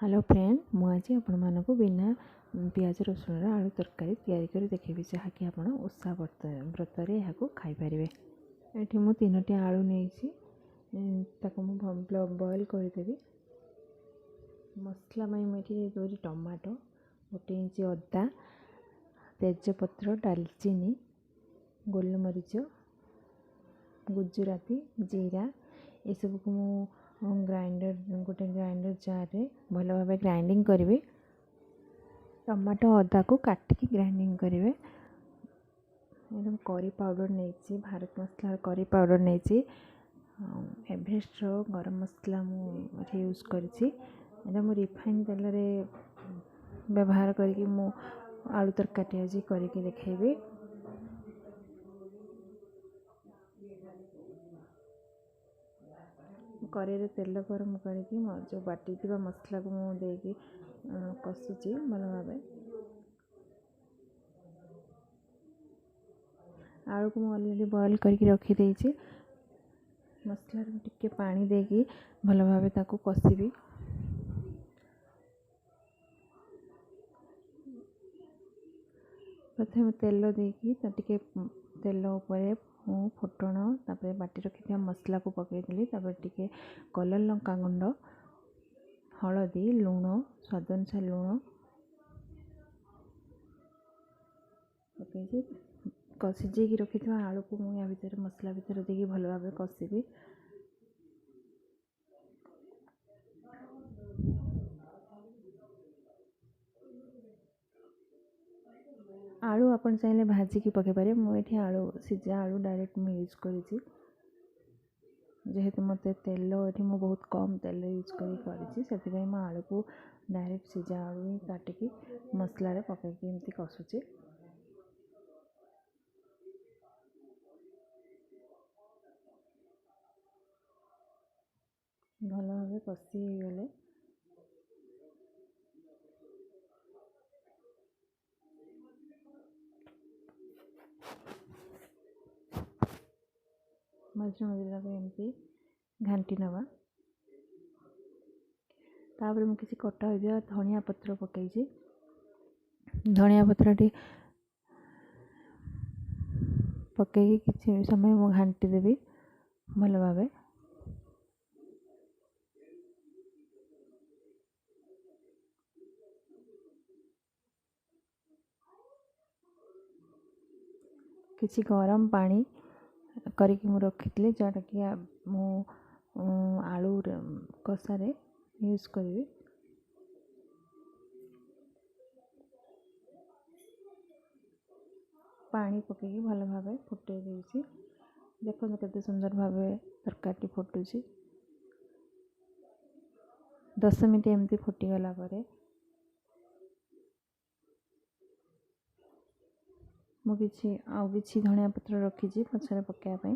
Hello friend मुझे आपण बिना पियाज रसुण आलू तरकारी तैयारी कर देखेबी जहाँकि आपण ओषा व्रत यहाँ खाईपर। ये मु 3टी आलू नहीं बॉयल करदेवी। मसला मुझे टमाटो 1 इंच अदा तेजपत्र डालचीनी गोलमरीच गुजराती जीरा ये सब को ग्राइंडर गोटे ग्राइंडर जार रे भल भाव ग्राइंडिंग करेंगे। टमाटो अदा को काटिकी ग्राइंडिंग करेंगे। करी पाउडर नहीं भारत मसला करी पाउडर नहीं एवरेस्ट गरम मसला मुझे यूज करी रिफाइन तेल रे व्यवहार करके आलू तरकारी आज करके देखेबी। कड़े तेल गरम करके जो बाटी मसला को मुझे कषुची भल भाव। आलू को ऑलरेडी बॉयल करके रखी मसला टिके पानी देकी भल भाव ताको कषिबी। प्रथम तेल देकी टिके तेल उपरे फुटण तापर बाटी रखी मसला को पकईदेली। टिके कलर लंका गुंड हलदी लुण स्वाद अनुसार लुण पकई सिझे रखी आलू को मुझे भितर मसला भितर देकी भल भाव कषिबी। आलू आपन चाहिए भाजिकी पकई पारे। मुझे आलू सीझा आलू डायरेक्ट मुझे यूज करी जेहेतु मत तेल ये बहुत कम तेल यूज करी आलू को डायरेक्ट सीझा आलू ही काटिकी मसला पकईकी एमती कषुची। भल भाव कषि गले मझे मझे एमती घाटी नवा। तापर मुझे किसी कटा हो धनिया पत्र पकई धनिया पत्र पकई किसी समय मु घाटी देवी भल भाव। किसी गरम पानी करके मु रखी जोटा कि आलू कषार यूज करी। पानी पकईकी भल भाव फुटे देसी। देखो केते सुंदर भाव तरकारी फुटुची। 10 मिनट एमती फुटीगला मुझे धनिया पत्र रखी पछरे पकाइबा।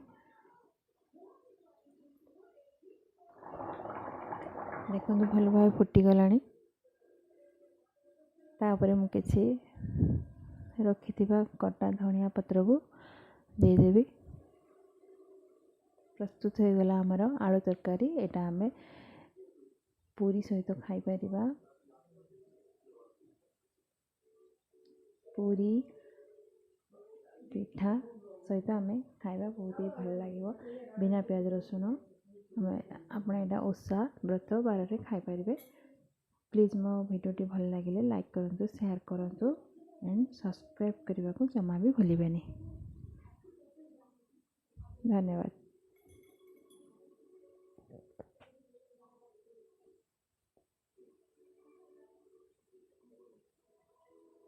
देखो भल भाव फुटीगला। तापर मुझे रखी कटा धनिया पत्र को देदेवी। प्रस्तुत हो गला आमर आलू तरकारी। एटा आमे पूरी सहित खाई परिबा। पूरी पिठा सहित आमे खाइबा बहुत ही भल लगे बिना प्याज रसुण। आप ओषा व्रत बार रे खाई परिबे। प्लीज मो वीडियोटी भल लगे लाइक करंतु शेयर करंतु एंड सब्सक्राइब करने को जमा भी भूलिबेनी। धन्यवाद।